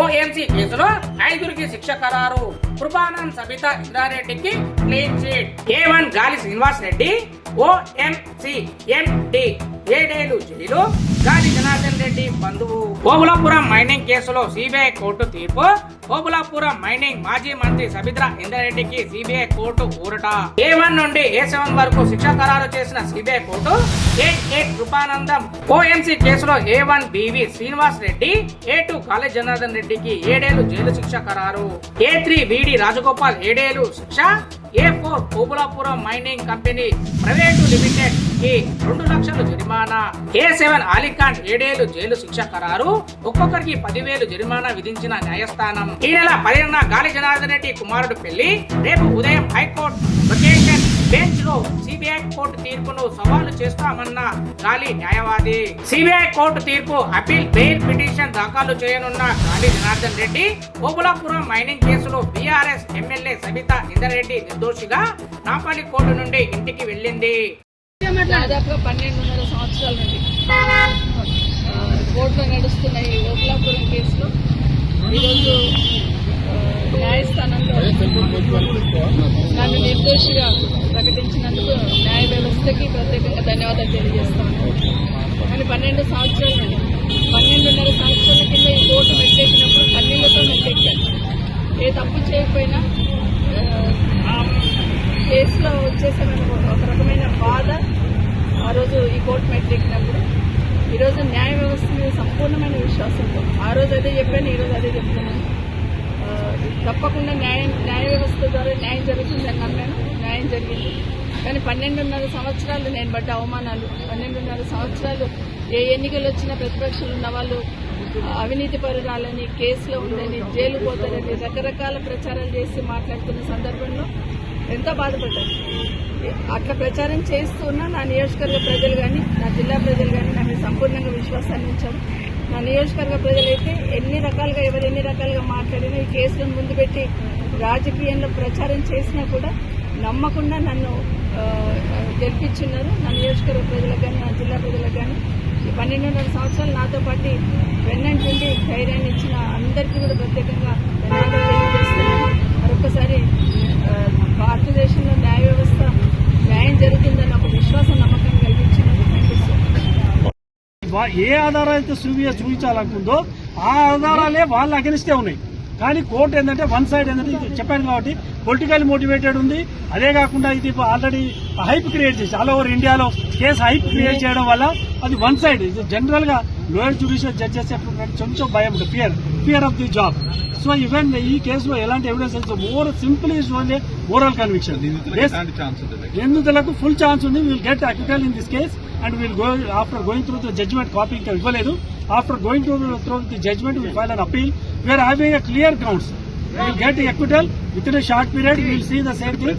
OMC కేసులో 5గురికి శిక్ష ఖరారు. Kripanand, Sabitha ఇంద్రారెడ్డికి clean chit. A1 గాలి శ్రీనివాస్ రెడ్డి ఓఎంసీ ఎండి 7 ఏళ్లు జైలు. గాలి జనార్దన్ రెడ్డి బంధువు. ఓబులాపురం మైనింగ్ కేసులో సిబిఐ కోర్టు తీర్పు. ఓబులాపురం మైనింగ్ మాజీ మంత్రి సబితా ఇంద్రారెడ్డికి సిబిఐ కోర్టు ఊరట. A1 నుండి A7 వరకు శిక్ష ఖరారు చేసిన CBI court A8 Krupanandam OMC కేసులో A1 BV Srinivas Reddy, A2 గాలి జనార్దన్ రెడ్డికి 7 ఏళ్లు జైలు శిక్ష ఖరారు. A3 విడి రాజగోపాల్ 7 ఏళ్లు శిక్ష. A4 Obulapuram mining company private limited కి 2 లక్షలు జరిమానా. A7 అలీఖాన్ 7 ఏళ్లు జైలు శిక్ష ఖరారు. ఒక్కొక్కరికి 10,000 జరిమానా విధించిన న్యాయస్థానం. ఈ నెల 15న గాలి జనార్దన్ రెడ్డి కుమారుడు పెళ్లి. రేపు ఉదయం హైకోర్టు వెకేషన్ బెంచ్ లో సిబిఐ కోర్టు తీర్పును సవాలు చేస్తామన్న గాలి న్యాయవాది. సిబిఐ కోర్టు తీర్పు అపీల్ బెయిల్ పిటిషన్ దాఖలు చేయనున్న గాలి జనార్దన్ రెడ్డి ఓబులాపురం మైనింగ్ కేసులో బీఆర్ఎస్ ఎమ్మెల్యే సబితా ఇంద్రారెడ్డి నిర్దోషిగా నాంపల్లి కోర్టు నుండి ఇంటికి వెళ్ళింది. దాదాపుగా 12.5 సంవత్సరాల నుండి కోర్టులో నడుస్తున్న ఈ ఓబులాపురం కేసులో ఈరోజు న్యాయస్థానంలో నన్ను నిర్దోషిగా ప్రకటించినందుకు న్యాయ వ్యవస్థకి ప్రత్యేకంగా ధన్యవాదాలు తెలియజేస్తాను. కానీ 12 సంవత్సరాల నుండి 12.5 సంవత్సరాల కింద ఈ కోర్టు మెట్టెక్కినప్పుడు కన్నీళ్లతో మెట్టెక్కాను. ఏ తప్పు చేయకపోయినా కేసులో వచ్చేసిన ఒక రకమైన బాధ ఆ రోజు ఈ కోర్టు మెట్టెక్కినప్పుడు. ఈరోజు న్యాయ వ్యవస్థ మీద సంపూర్ణమైన విశ్వాసంతో ఆ రోజు అదే చెప్పాను, ఈరోజు అదే చెప్తున్నాను. తప్పకుండా న్యాయ వ్యవస్థ ద్వారా న్యాయం జరుగుతుందని నమ్మాను. న్యాయం జరిగింది. కానీ 12.5 సంవత్సరాలు నేను పడ్డ అవమానాలు, 12.5 సంవత్సరాలు ఏ ఎన్నికలు వచ్చినా ప్రతిపక్షాలు ఉన్న వాళ్ళు అవినీతి పరురాలని, కేసులో ఉందని, జైలు పోతారని రకరకాల ప్రచారాలు చేసి మాట్లాడుతున్న సందర్భంలో ఎంతో బాధపడ్డాను. అట్లా ప్రచారం చేస్తున్నా నా నియోజకవర్గ ప్రజలు కానీ, నా జిల్లా ప్రజలు కానీ నా మీద సంపూర్ణంగా విశ్వాసాన్ని ఉంచారు. నా నియోజకవర్గ ప్రజలైతే ఎన్ని రకాలుగా ఎవరు ఎన్ని రకాలుగా మాట్లాడినా ఈ కేసులను ముందు పెట్టి రాజకీయంలో ప్రచారం చేసినా కూడా నమ్మకుండా నన్ను గెలిపించున్నారు. నా నియోజకవర్గ ప్రజలకు కానీ, నా జిల్లా ప్రజలకు కానీ ఈ 12.5 సంవత్సరాలు నాతో పాటు వెన్నంటుండి ధైర్యాన్ని ఇచ్చిన అందరికీ కూడా ప్రత్యేకంగా ధన్యవాదాలు తెలియజేస్తున్నాను. మరొకసారి భారతదేశంలో న్యాయ వ్యవస్థ న్యాయం జరుగుతుందని ఒక విశ్వాసం, నమ్మకం కలిగించినందుకు ఏ ఆధారాలు అయితే సిబిఐ చూపించాలనుకుందో ఆ ఆధారాలే వాళ్ళ అగెనిస్టే ఉన్నాయి. కానీ కోర్టు ఏంటంటే వన్ సైడ్ ఏంటంటే చెప్పాను కాబట్టి పొలిటికల్ మోటివేటెడ్ ఉంది. అదే కాకుండా ఇది ఆల్రెడీ హైప్ క్రియేట్ చేసి ఆల్ ఓవర్ ఇండియాలో కేసు హైప్ క్రియేట్ చేయడం వల్ల అది వన్ సైడ్. ఇది జనరల్ గా లోయర్ జ్యుడిషియల్ జడ్జెస్ కొంచెం భయం ఉంటుంది, fear of the job. So even ఈ కేసులో ఎలాంటి ఎవిడెన్స్ అయితే more simple is only moral conviction. నిందితులకు ఫుల్ ఛాన్స్ ఉంది. Will get acquittal in this case and will go after going through the judgement. Copy ఇంకా ఇవ్వలేదు. After going through the judgement will file an appeal. We are having a clear grounds. We'll get acquittal within a short period. We'll see the same thing.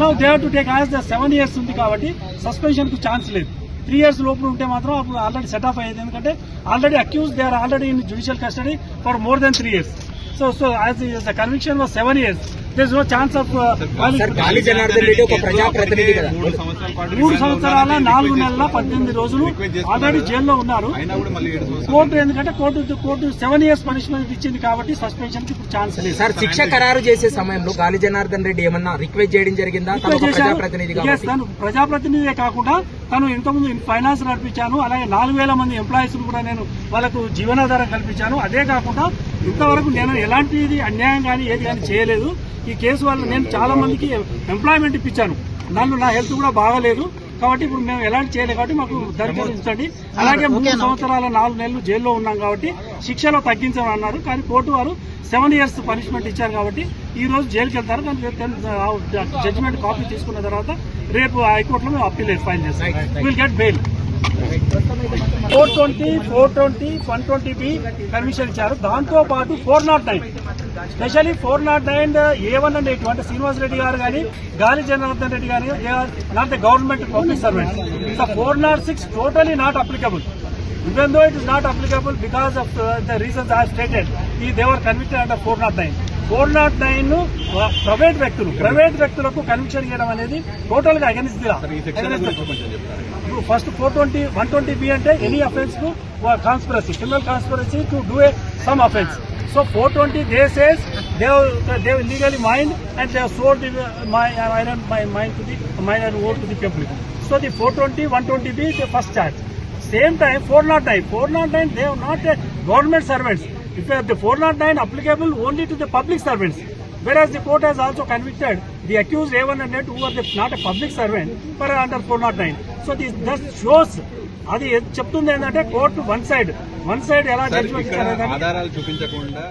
Now they have to take as the 7 years ఉంది కాబట్టి suspension కు chance లేదు. 3 years లోపల ఉంటే మాత్రం అప్పుడు already set off అయ్యేది. ఎందుకంటే already accuse they are already in judicial custody for more than 3 years. So as the conviction was 7 years, there is no chance of గాలి జనార్దన్ రెడ్డి ఒక ప్రజాప్రతినిధి కదా. 3 సంవత్సరాల 4 నెలల 18 రోజులు ఆల్రెడీ జైల్లో ఉన్నారు. కోర్టు ఎందుకంటే కోర్టు 7 years పనిష్మెంట్ ఇచ్చింది కాబట్టి సస్పెన్షన్ కి ఇప్పుడు ఛాన్స్ లేదు. సార్ శిక్ష ఖరారు చేసే సమయంలో గాలి జనార్దన్ రెడ్డి ఏమన్నా రిక్వెస్ట్ చేయడం జరిగిందా? ప్రజాప్రతినిధే కాకుండా తను ఇంతకుముందు ఫైనాన్స్ నడిపించాను. అలాగే 4,000 మంది ఎంప్లాయీస్ కూడా నేను వాళ్ళకు జీవనాధారం కల్పించాను. అదే కాకుండా ఇంతవరకు నేను ఎలాంటిది అన్యాయం కానీ ఏది కానీ చేయలేదు. ఈ కేసు వల్ల నేను చాలా మందికి ఎంప్లాయ్మెంట్ ఇప్పించాను. నా హెల్త్ కూడా బాగాలేదు కాబట్టి ఇప్పుడు మేము ఎలాంటి చేయలేదు కాబట్టి మాకు దర్శించండి. అలాగే 3 సంవత్సరాల 4 నెలలు జైల్లో ఉన్నాం కాబట్టి శిక్షలో తగ్గించమని అన్నారు. కానీ కోర్టు వారు 7 years పనిష్మెంట్ ఇచ్చారు కాబట్టి ఈ రోజు జైలుకి వెళ్తారు. కానీ జడ్జిమెంట్ కాపీ తీసుకున్న తర్వాత రేపు హైకోర్టులో మేము అప్పీల్ ఫైల్ చేస్తాం. Will get bail. 420, 420, 120B permission ఇచ్చారు. దాంతో పాటు 409 స్పెషల్లీ 409 A1 అండ్ A2 అంటే శ్రీనివాస్ రెడ్డి గారు కానీ గాలి జనార్దన్ రెడ్డి గారు they are not the government public servants. So 406 totally not applicable. Even though it is not applicable because of the reasons I have stated, they were convicted under 409. 409 private వ్యక్తులకు conviction చేయడం అనేది total గా against the law. First 420, 120B అంటే any offence కు conspiracy, criminal conspiracy to do some offence. So 420 they says they have illegally mined and they have sold the mine to the mine ore to the public. So the 420, 120B is the first charge. Same time 409 they are not government servants. If the 409 applicable only to the public servants. Whereas the court has also convicted the accused A1 and A2 who are not a public servant for under 409. So this thus shows అది చెప్తుంది ఏంటంటే court one side ఎలా judgement ఇచ్చారు ఆధారాలు చూపించకుండా